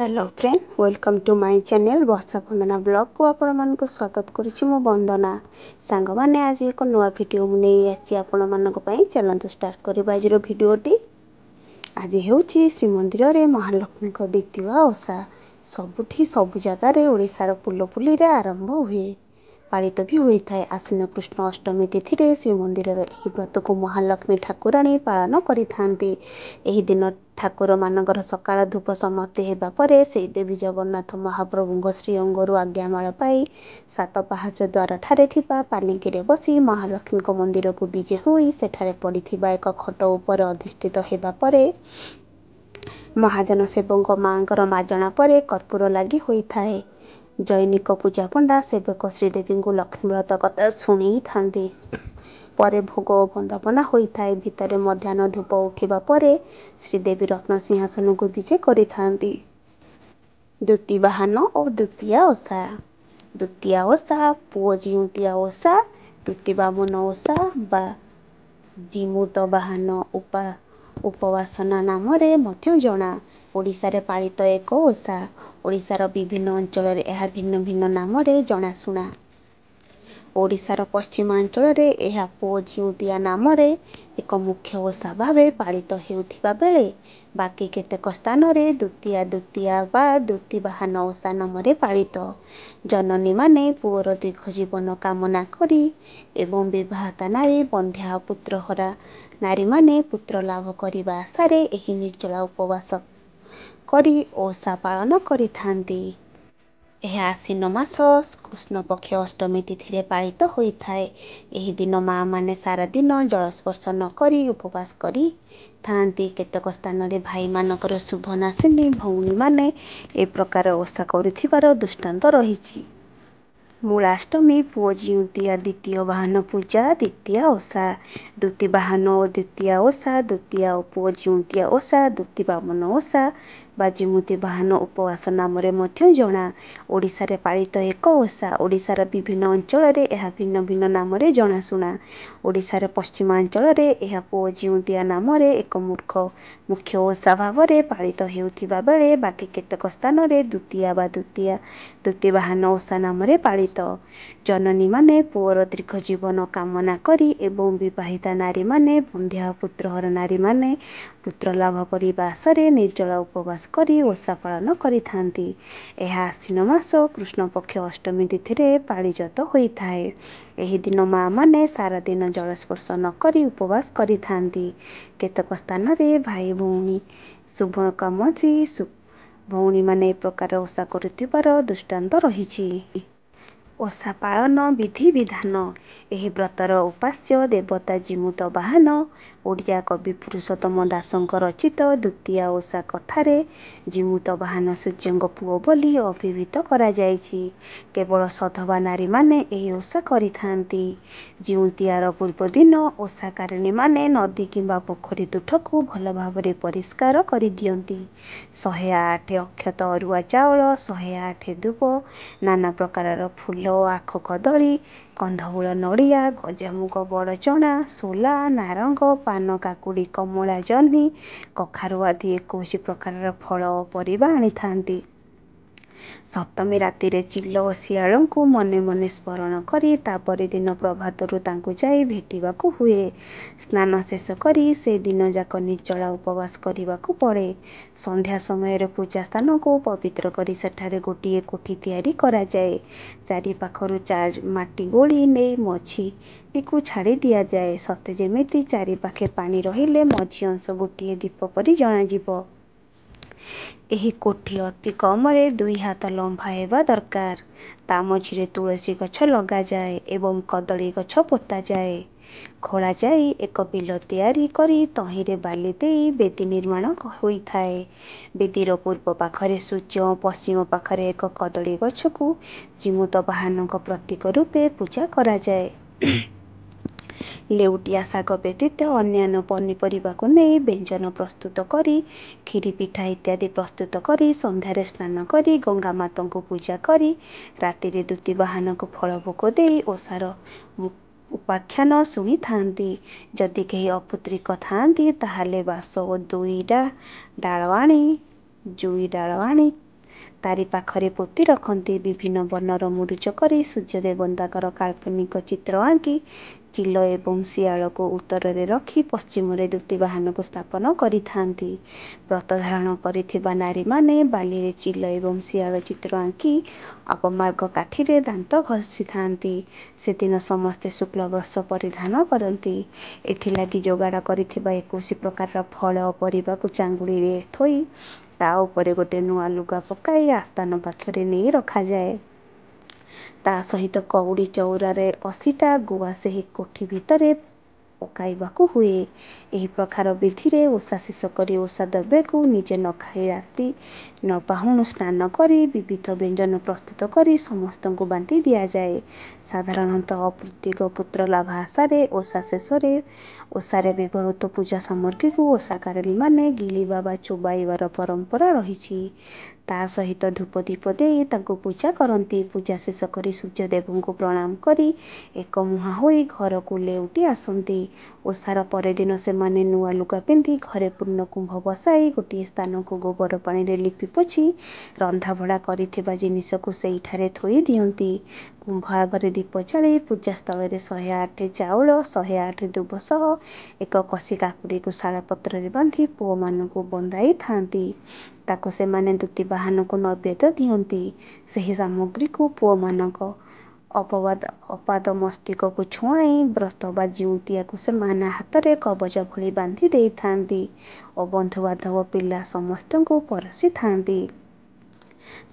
Hello friend, welcome to my channel Varsha Vandana blog को आपण मानक स्वागत करुछि मो वंदना। सांग माने आज एक नवा वीडियो नहीं आछि आपण मानक पई। चलंतु स्टार्ट करबा आजिरो वीडियोटी। आज हेउछि श्रीमंदिर रे महालक्ष्मी को द्वितीय ओषा। सबुठी सब जगह रे ओडिसा रो पुलपुली रे आरंभ हुए, पालित भी होता है। आश्विन कृष्ण अष्टमी तिथि रे श्रीमंदिर व्रत को महालक्ष्मी ठाकुराणी पालन करिथांती। एही दिन ठाकुर मानकर सकाळ धूप समाप्ति हेबा परे से देवी जगन्नाथ महाप्रभु श्री अंगरु आज्ञामाଳ पाई सात पाहाच द्वार ठारे थिबा पालिकी रे बसी महालक्ष्मी को मंदिर को विजे होई सेठारे पड़िथिबा एक खट उपर अधिष्ठित हेबा परे महाजन सेवक मांकर माजणा परे कर्पूर लागि होइथाए। जैनिक पूजा पंडा सेवक श्रीदेवी को लक्ष्मी व्रत कथा शुणी थांती। परे भोग वंदना होता है। भितर मध्याह्न धूप उठिबा परे श्रीदेवी रत्न सिंहासन को विजे करिथांती। द्वितीय बाहन और द्वितीय ओषा। द्वितीय ओषा पुओ जिउंतिया ओषा, द्वितीय बामन ओषा बा जिमुत बाहन उपवासना नाम रे मध्य जना। ओडिसा रे पालित एक ओषा। ओडिशार विभिन्न अंचल रे यह भिन्न भिन्न नाम रे जनाशुना। ओडिशार पश्चिमांचल रे यह पुओ जिउंतिया नाम रे एक मुख्य ओषा भावे पालित हेउथिबा बेले बाकी केतेक स्थान रे द्वितीया बा द्वितीय बाहन ओषा नाम रे पालित। जननी माने पुओर दीर्घ जीवन कामना करी एवं विवाहिता नारी बंध्या पुत्रहरा नारी माने पुत्र लाभ करिबा आशारे एही निर्जला उपवास करी ओषा पालन करिथांती। यह आश्विन मास कृष्ण पक्ष अष्टमी तिथि रे पालित होता है। एही दिन माँ माने सारा दिन जल स्पर्श न करी उपवास करी थांती। केतक स्थान रे भाई मानकर शुभ नाशिनी भौणी माने ए प्रकार ओषा करुथिबार दृष्टांत रहिछि। मूलाष्टमी पुओ जिउंतिया द्वितीय बाहन पूजा द्वितीय ओषा। द्वितीय बाहन और द्वितीय ओषा, द्वितीय पुओ जिउंतिया ओषा, द्वितीय बामन ओषा बा जिमुति बाहन उपवास नाम रे मध्य जना। ओडिसा रे पालित एक ओषा। ओडिशार विभिन्न अंचल रे यह भिन्न भिन्न नाम रे जनाशुना। ओडिशार पश्चिमांचल रे यह पुओ जिउंतिया नाम रे एक मुख्य ओषा भाव रे पालित हेउथिबा बेले बाकी केतक स्थान रे द्वितीय बाहन ओषा नाम रे पालित। जननी माने पुओर दीर्घ जीवन कामना करी एवं विवाहिता नारी माने बंध्या पुत्रहर नारी माने पुत्र लाभ करिबा आशारे निर्जला उपवास करी ओषा पालन करिथांती। यह आश्विन मास कृष्ण पक्ष अष्टमी तिथि रे पालित होता है। एही दिन माँ माने सारा दिन जल स्पर्श न करी उपवास करिथांती। केतक स्थान रे भाई भौणी शुभ कामची भौणी माने प्रकार ओषा करुथिबार दृष्टांत रहिछि। ओषा पालन विधि विधान। एही व्रतर उपास्य देवता जिमुत बाहन। ओडिया कवि पुरुषोत्तम दासଙ୍କ रचित द्वितीय ओषा कथारे जिमुत बाहन सूर्यଙ୍କ पुओ बोली अभिहित करा जायछि। केवल सधवा नारी माने एही ओषा करिथांती। जिउंतियार पूर्व दिन ओषाकारिणी माने नदी किंबा पोखरी तुठକୁ ଭଲ ଭାବରେ ପରିଷ୍କାର କରି ଦିଅନ୍ତି। 108 ଅକ୍ଷତ ଅରୁଆ ଚାଉଳ, 108 ଧୂପ, ନାନା ପ୍ରକାରର ଫୁଲ, ଆଖୁ କଦଳୀ, କନ୍ଧମୂଳ ନଡ଼ିଆ, ଗଜାମୁଗ, ବଡ଼ ଚଣା, ସୋଲା, ନାରଙ୍ଗ, ପାନ, କାକୁଡ଼ି, କମଳା, ଜହ୍ନି, କଖାରୁ ଆଦି 21 ପ୍ରକାରର ଫଳ ଓ ପରିବା ଆଣିଥାନ୍ତି। ସପ୍ତମୀ ରାତିରେ ଚିଲ ଓ ଶିଆଳଙ୍କୁ ମନେ ମନେ ସ୍ମରଣ କରି ତାପର ଦିନ ପ୍ରଭାତରୁ ତାଙ୍କୁ ଯାଇ ଭେଟିବାକୁ ହୁଏ। ସ୍ନାନ ଶେଷ କରି ସେ ଦିନ ଯାକ ନିର୍ଜଳା ଉପବାସ କରିବାକୁ ପଡ଼େ। ସନ୍ଧ୍ୟା ସମୟରେ ପୂଜା ସ୍ଥାନକୁ ପବିତ୍ର କରି ସେଠାରେ ଗୋଟିଏ କୋଠି ତିଆରି କରାଯାଏ। ଚାରିପାଖରୁ ମାଟି ଗୋଳି ନେଇ ମଝିଟିକୁ ଛାଡ଼ି ଦିଆଯାଏ। ସତେ ଯେମିତି ଚାରିପାଖେ ପାଣି ରହିଲେ ମଝି ଅଂଶ ଗୋଟିଏ ଦୀପ ପରି ଜଣାଯିବ। ଏହି କୋଠି ଅତି କମରେ 2 ହାତ ଲମ୍ବା ହେବା ଦରକାର। ତା ମଝିରେ ତୁଳସୀ ଗଛ ଲଗାଯାଏ ଏବଂ କଦଳୀ ଗଛ ପୋତାଯାଏ। ଖୋଳାଯାଇ ଏକ ବିଲ ତିଆରି କରି ତହିଁରେ ବାଲି ଦେଇ ବେଦୀ ନିର୍ମାଣ ହୋଇଥାଏ। ବେଦୀର ପୂର୍ବ ପାଖରେ ସୂର୍ଯ୍ୟ ଓ ପଶ୍ଚିମ ପାଖରେ ଏକ କଦଳୀ ଗଛକୁ ଜିମୁତ ବାହନଙ୍କ ପ୍ରତୀକ ରୂପେ ପୂଜା କରାଯାଏ। ଲେଉଟିଆ ଶାଗ ବ୍ୟତୀତ ଅନ୍ୟାନ୍ୟ ପନିପରିବାକୁ ନେଇ ବ୍ୟଞ୍ଜନ ପ୍ରସ୍ତୁତ କରି କ୍ଷୀରି ପିଠା ଇତ୍ୟାଦି ପ୍ରସ୍ତୁତ କରି ସନ୍ଧ୍ୟାରେ ସ୍ନାନ କରି ଗଙ୍ଗା ମାତାଙ୍କୁ ପୂଜା କରି ରାତିରେ ଦ୍ୱିତୀୟ ବାହନକୁ ଫଳ ଭୋଗ ଦେଇ ଓଷାର ଉପାଖ୍ୟାନ ଶୁଣିଥାନ୍ତି। ଯଦି କେହି ଅପୁତ୍ରିକ ଥାଆନ୍ତି ତାହେଲେ ବାସ ଓ ଜୁଇ ଡାଳ ଆଣି ତାରି ପାଖରେ ପୋତି ରଖନ୍ତି। ବିଭିନ୍ନ ବର୍ଣ୍ଣର ମୁରୁଜ କରି ସୂର୍ଯ୍ୟ ଦେବତାଙ୍କର କାଳ୍ପନିକ ଚିତ୍ର ଆଙ୍କି ଚିଲ ଏବଂ ଶିଆଳକୁ ଉତ୍ତରରେ ରଖି ପଶ୍ଚିମରେ ଦୂତୀବାହନକୁ ସ୍ଥାପନ କରିଥାନ୍ତି। ବ୍ରତ ଧାରଣ କରିଥିବା ନାରୀମାନେ ବାଲିରେ ଚିଲ ଏବଂ ଶିଆଳ ଚିତ୍ର ଆଙ୍କି ଅପମାର୍ଗ କାଠିରେ ଦାନ୍ତ ଘଷିଥାନ୍ତି। ସେଦିନ ସମସ୍ତେ ଶୁକ୍ଳ ବସ୍ତ୍ର ପରିଧାନ କରନ୍ତି। ଏଥିଲାଗି ଯୋଗାଡ଼ କରିଥିବା 21 ପ୍ରକାରର ଫଳ ଓ ପରିବାକୁ ଚାଙ୍ଗୁଡିରେ ଥୋଇ ତା ଉପରେ ଗୋଟେ ନୂଆ ଲୁଗା ପକାଇ ଆସ୍ଥାନ ପାଖରେ ନେଇ ରଖାଯାଏ। ତା ସହିତ କଉଡ଼ି ଚଉରାରେ 80ଟା ଗୁଆ ସେହି କୋଠି ଭିତରେ ପକାଇବାକୁ ହୁଏ। ଏହି ପ୍ରକାର ବିଧିରେ ଓଷା ଶେଷ କରି ଓଷା ଦ୍ରବ୍ୟକୁ ନିଜେ ନ ଖାଇ ରାତି ନ ପାହୁଣୁ ସ୍ନାନ କରି ବିବିଧ ବ୍ୟଞ୍ଜନ ପ୍ରସ୍ତୁତ କରି ସମସ୍ତଙ୍କୁ ବାଣ୍ଟି ଦିଆଯାଏ। ସାଧାରଣତଃ ଅପୃତ୍ତିକ ପୁତ୍ର ଲାଭ ଆଶାରେ ଓଷା ଶେଷରେ ଓଷାରେ ବ୍ୟବହୃତ ପୂଜା ସାମଗ୍ରୀକୁ ଓଷାକାରିଣୀମାନେ ଗିଳିବା ବା ଚୋବାଇବାର ପରମ୍ପରା ରହିଛି। ତା ସହିତ ଧୂପ ଦୀପ ଦେଇ ତାଙ୍କୁ ପୂଜା କରନ୍ତି। ପୂଜା ଶେଷ କରି ସୂର୍ଯ୍ୟଦେବଙ୍କୁ ପ୍ରଣାମ କରି ଏକମୁହାଁ ହୋଇ ଘରକୁ ଲେଉଟି ଆସନ୍ତି। ଓଷାର ପରଦିନ ସେମାନେ ନୂଆ ଲୁଗା ପିନ୍ଧି ଘରେ ପୂର୍ଣ୍ଣ କୁମ୍ଭ ବସାଇ ଗୋଟିଏ ସ୍ଥାନକୁ ଗୋବର ପାଣିରେ ଲିପି ପୋଛି ରନ୍ଧାବଢ଼ା କରିଥିବା ଜିନିଷକୁ ସେଇଠାରେ ଥୋଇ ଦିଅନ୍ତି। କୁମ୍ଭ ଆଗରେ ଦୀପ ଜାଳି ପୂଜାସ୍ଥଳରେ 108 ଚାଉଳ 108 ଦୁବ ସହ ଏକ କଷି କାକୁଡ଼ିକୁ ଶାଳପତ୍ରରେ ବାନ୍ଧି ପୁଅମାନଙ୍କୁ ବନ୍ଦାଇଥାନ୍ତି। ତାକୁ ସେମାନେ ଦୂତୀବାହନକୁ ନୈବେଦ୍ୟ ଦିଅନ୍ତି। ସେହି ସାମଗ୍ରୀକୁ ପୁଅମାନଙ୍କ ଅପାଦ ମସ୍ତିଷ୍କକୁ ଛୁଆଇ ବ୍ରତ ବା ଜିଉଁଟିଆକୁ ସେମାନେ ହାତରେ କବଚ ଭଳି ବାନ୍ଧି ଦେଇଥାନ୍ତି ଓ ବନ୍ଧୁବାନ୍ଧବ ପିଲା ସମସ୍ତଙ୍କୁ ପରସିଥାନ୍ତି।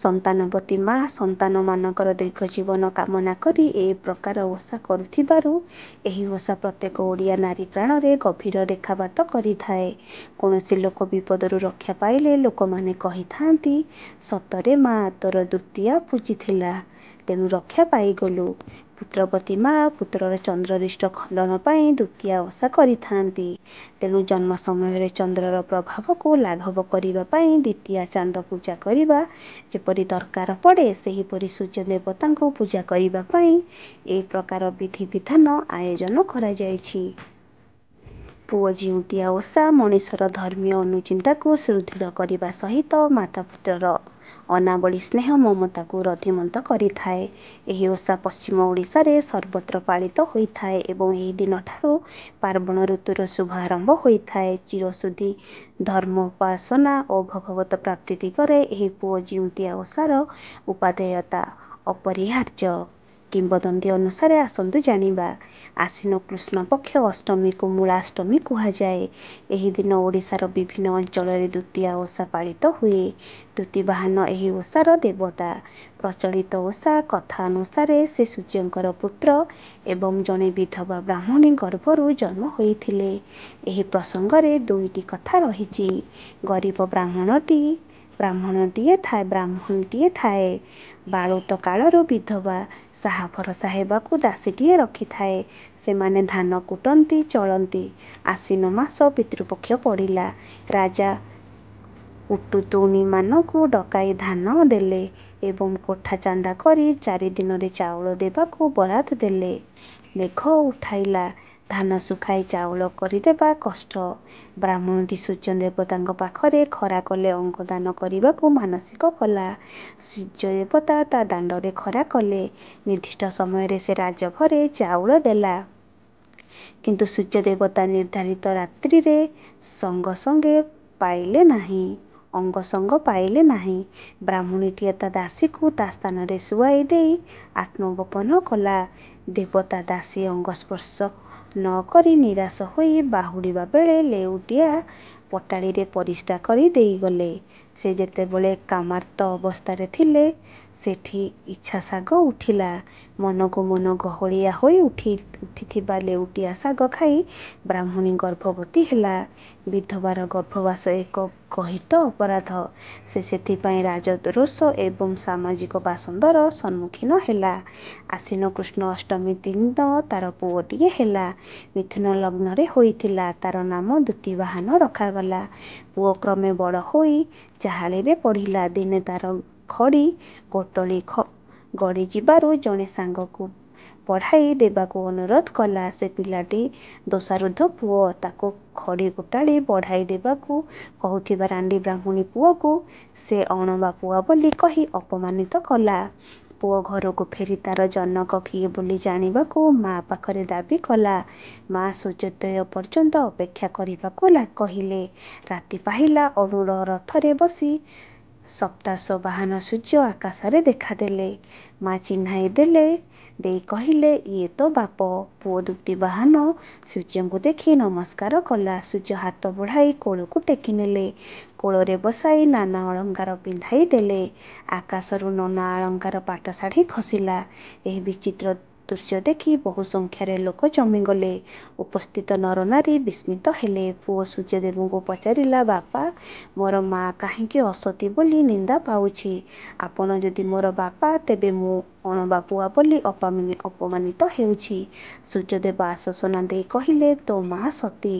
ସନ୍ତାନବତୀ ମା ସନ୍ତାନମାନଙ୍କର ଦୀର୍ଘ ଜୀବନ କାମନା କରି ଏ ପ୍ରକାର ଓଷା କରୁଥିବାରୁ ଏହି ଓଷା ପ୍ରତ୍ୟେକ ଓଡ଼ିଆ ନାରୀ ପ୍ରାଣରେ ଗଭୀର ରେଖାପାତ କରିଥାଏ। କୌଣସି ଲୋକ ବିପଦରୁ ରକ୍ଷା ପାଇଲେ ଲୋକମାନେ କହିଥାନ୍ତି, ସତରେ ମା ତୋର ଦ୍ୱିତୀୟା ପୂଜିଥିଲା, ତେଣୁ ରକ୍ଷା ପାଇଗଲୁ। ପୁତ୍ରବତୀ ମା ପୁତ୍ରର ଚନ୍ଦ୍ରରିଷ୍ଟ ଖଣ୍ଡନ ପାଇଁ ଦ୍ୱିତୀୟା ଓଷା କରିଥାନ୍ତି। ତେଣୁ ଜନ୍ମ ସମୟରେ ଚନ୍ଦ୍ରର ପ୍ରଭାବକୁ ଲାଘବ କରିବା ପାଇଁ ଦ୍ୱିତୀୟା ଚାନ୍ଦ ପୂଜା କରିବା ଯେପରି ଦରକାର ପଡ଼େ, ସେହିପରି ସୂର୍ଯ୍ୟ ଦେବତାଙ୍କୁ ପୂଜା କରିବା ପାଇଁ ଏ ପ୍ରକାର ବିଧିବିଧାନ ଆୟୋଜନ କରାଯାଇଛି। ପୁଅ ଜିଉଁଟିଆ ଓଷା ମଣିଷର ଧର୍ମୀୟ ଅନୁଚିନ୍ତାକୁ ସୁଦୃଢ଼ କରିବା ସହିତ ମାତାପୁତ୍ରର ଅନାବଳି ସ୍ନେହ ମମତାକୁ ରତିମନ୍ତ କରିଥାଏ। ଏହି ଓଷା ପଶ୍ଚିମ ଓଡ଼ିଶାରେ ସର୍ବତ୍ର ପାଳିତ ହୋଇଥାଏ ଏବଂ ଏହି ଦିନଠାରୁ ପାର୍ବଣ ଋତୁର ଶୁଭ ଆରମ୍ଭ ହୋଇଥାଏ। ଚିରଶୁଦ୍ଧି ଧର୍ମୋପାସନା ଓ ଭଗବତ ପ୍ରାପ୍ତି ଦିଗରେ ଏହି ପୁଅ ଜିଉଁଟିଆ ଓଷାର ଉପାଦେୟତା ଅପରିହାର୍ଯ୍ୟ। କିମ୍ବଦନ୍ତୀ ଅନୁସାରେ ଆସନ୍ତୁ ଜାଣିବା। ଆଶ୍ୱିନ କୃଷ୍ଣ ପକ୍ଷ ଅଷ୍ଟମୀକୁ ମୂଳାଷ୍ଟମୀ କୁହାଯାଏ। ଏହି ଦିନ ଓଡ଼ିଶାର ବିଭିନ୍ନ ଅଞ୍ଚଳରେ ଦ୍ୱିତୀୟା ଓଷା ପାଳିତ ହୁଏ। ଦୂତୀବାହନ ଏହି ଓଷାର ଦେବତା। ପ୍ରଚଳିତ ଓଷା କଥା ଅନୁସାରେ ସେ ସୂର୍ଯ୍ୟଙ୍କର ପୁତ୍ର ଏବଂ ଜଣେ ବିଧବା ବ୍ରାହ୍ମଣୀ ଗର୍ଭରୁ ଜନ୍ମ ହୋଇଥିଲେ। ଏହି ପ୍ରସଙ୍ଗରେ ଦୁଇଟି କଥା ରହିଛି। ଗରିବ ବ୍ରାହ୍ମଣୀଟିଏ ଥାଏ। ବାଳୁତ କାଳରୁ ବିଧବା। ସାହା ଭରସା ହେବାକୁ ଦାସୀଟିଏ ରଖିଥାଏ। ସେମାନେ ଧାନ କୁଟନ୍ତି, ଚଳନ୍ତି। ଆଶ୍ୱିନ ମାସ ପିତୃପକ୍ଷ ପଡ଼ିଲା। ରାଜା ଉଟୁତୁଣିମାନଙ୍କୁ ଡକାଇ ଧାନ ଦେଲେ ଏବଂ କୋଠା ଚାନ୍ଦା କରି 4 ଦିନରେ ଚାଉଳ ଦେବାକୁ ବରାଦ ଦେଲେ। ମେଘ ଉଠାଇଲା। ଧାନ ଶୁଖାଇ ଚାଉଳ କରିଦେବା କଷ୍ଟ। ବ୍ରାହ୍ମଣୀଟି ସୂର୍ଯ୍ୟ ଦେବତାଙ୍କ ପାଖରେ ଖରା କଲେ ଅଙ୍ଗ ଦାନ କରିବାକୁ ମାନସିକ କଲା। ସୂର୍ଯ୍ୟ ଦେବତା ତା ଦାଣ୍ଡରେ ଖରା କଲେ। ନିର୍ଦ୍ଦିଷ୍ଟ ସମୟରେ ସେ ରାଜଘରେ ଚାଉଳ ଦେଲା। କିନ୍ତୁ ସୂର୍ଯ୍ୟ ଦେବତା ନିର୍ଦ୍ଧାରିତ ରାତ୍ରିରେ ଅଙ୍ଗସଙ୍ଗ ପାଇଲେ ନାହିଁ। ବ୍ରାହ୍ମଣୀଟିଏ ତା ଦାସୀକୁ ତା ସ୍ଥାନରେ ଶୁଆଇ ଦେଇ ଆତ୍ମଗୋପନ କଲା। ଦେବତା ଦାସୀ ଅଙ୍ଗସ୍ପର୍ଶ ନ କରି ନିରାଶ ହୋଇ ବାହୁଡ଼ିବା ବେଳେ ଲେଉଟିଆ ପଟାଳିରେ ପରିସ୍ରା କରି ଦେଇଗଲେ। ସେ ଯେତେବେଳେ କାମାର୍ତ୍ତ ଅବସ୍ଥାରେ ଥିଲେ, ସେଠି ଇଚ୍ଛା ଶାଗ ଉଠିଲା। ମନକୁ ମନ ଗହଳିଆ ହୋଇ ଉଠିଥିବା ଲେଉଟିଆ ଶାଗ ଖାଇ ବ୍ରାହ୍ମଣୀ ଗର୍ଭବତୀ ହେଲା। ବିଧବାର ଗର୍ଭବାସ ଏକ ଗର୍ହିତ ଅପରାଧ। ସେ ସେଥିପାଇଁ ରାଜରୋଷ ଏବଂ ସାମାଜିକ ବାସନ୍ଦର ସମ୍ମୁଖୀନ ହେଲା। ଆଶ୍ୱିନ କୃଷ୍ଣ ଅଷ୍ଟମୀ ଦିନ ତାର ପୁଅଟିଏ ହେଲା। ମିଥୁନ ଲଗ୍ନରେ ହୋଇଥିଲା। ତାର ନାମ ଦୂତୀବାହନ ରଖାଗଲା। ପୁଅ କ୍ରମେ ବଡ଼ ହୋଇ ଚାହାଳିରେ ପଢ଼ିଲା। ଦିନେ ତାର ଘଡ଼ି ଗୋଟଳି ଗଡ଼ିଯିବାରୁ ଜଣେ ସାଙ୍ଗକୁ ପଢ଼ାଇ ଦେବାକୁ ଅନୁରୋଧ କଲା। ସେ ପିଲାଟି ଦୋଷାରୁଦ୍ଧ ପୁଅ। ତାକୁ ଖଡ଼ି ଗୋଟାଳି ବଢ଼ାଇ ଦେବାକୁ କହୁଥିବା ରାଣ୍ଡି ବ୍ରାହ୍ମଣୀ ପୁଅକୁ ସେ ଅଣବାପୁଆ ବୋଲି କହି ଅପମାନିତ କଲା। ପୁଅ ଘରକୁ ଫେରି ତାର ଜନକ କିଏ ବୋଲି ଜାଣିବାକୁ ମା ପାଖରେ ଦାବୀ କଲା। ମା ସୂର୍ଯ୍ୟୋଦୟ ପର୍ଯ୍ୟନ୍ତ ଅପେକ୍ଷା କରିବାକୁ କହିଲେ। ରାତି ପାହିଲା। ଅରୁଣ ରଥରେ ବସି ସପ୍ତାଶ-ବାହନ ସୂର୍ଯ୍ୟ ଆକାଶରେ ଦେଖାଦେଲେ। ମା ଚିହ୍ନାଇ ଦେଇ କହିଲେ, ଇଏ ତୋ ବାପ। ପୁଅ ଦ୍ୟୁତିବାହନ ସୂର୍ଯ୍ୟଙ୍କୁ ଦେଖି ନମସ୍କାର କଲା। ସୂର୍ଯ୍ୟ ହାତ ବଢ଼ାଇ କୋଳକୁ ଟେକିନେଲେ। କୋଳରେ ବସାଇ ନାନା ଅଳଙ୍କାର ପିନ୍ଧାଇ ଦେଲେ। ଆକାଶରୁ ନାନା ଅଳଙ୍କାର ପାଟଶାଢ଼ୀ ଖସିଲା। ଏହି ବିଚିତ୍ର ଦୃଶ୍ୟ ଦେଖି ବହୁ ସଂଖ୍ୟାରେ ଲୋକ ଜମିଗଲେ। ଉପସ୍ଥିତ ନରନାରୀ ବିସ୍ମିତ ହେଲେ। ପୁଅ ସୂର୍ଯ୍ୟଦେବଙ୍କୁ ପଚାରିଲା, ବାପା, ମୋର ମା କାହିଁକି ଅସତୀ ବୋଲି ନିନ୍ଦା ପାଉଛି? ଆପଣ ଯଦି ମୋର ବାପା, ତେବେ ମୁଁ ଅଣବାପୁଆ ବୋଲି ଅପମାନିତ ହେଉଛି। ସୂର୍ଯ୍ୟଦେବ ଆଶ୍ୱାସନା ଦେଇ କହିଲେ, ତୋ ମା ସତୀ।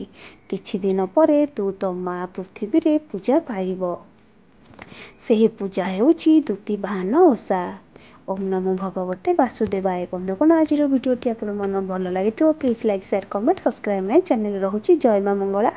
କିଛି ଦିନ ପରେ ତୁ ତୋ ମା ପୃଥିବୀରେ ପୂଜା ପାଇବ। ସେହି ପୂଜା ହେଉଛି ଦ୍ୟୁତିବାହନ ଓଷା। ଓಂ ନମୋ ଭଗବତେ ବାସୁଦେବାୟ। ବନ୍ଧୁଗଣ, ଆଜିର ଭିଡ଼ିଓଟି ଆପଣମାନଙ୍କୁ ଭଲ ଲାଗିଥିବ। Please like, share, comment, subscribe my channel. ରହୁଛି। ଜୟ ମା ମଙ୍ଗଳା।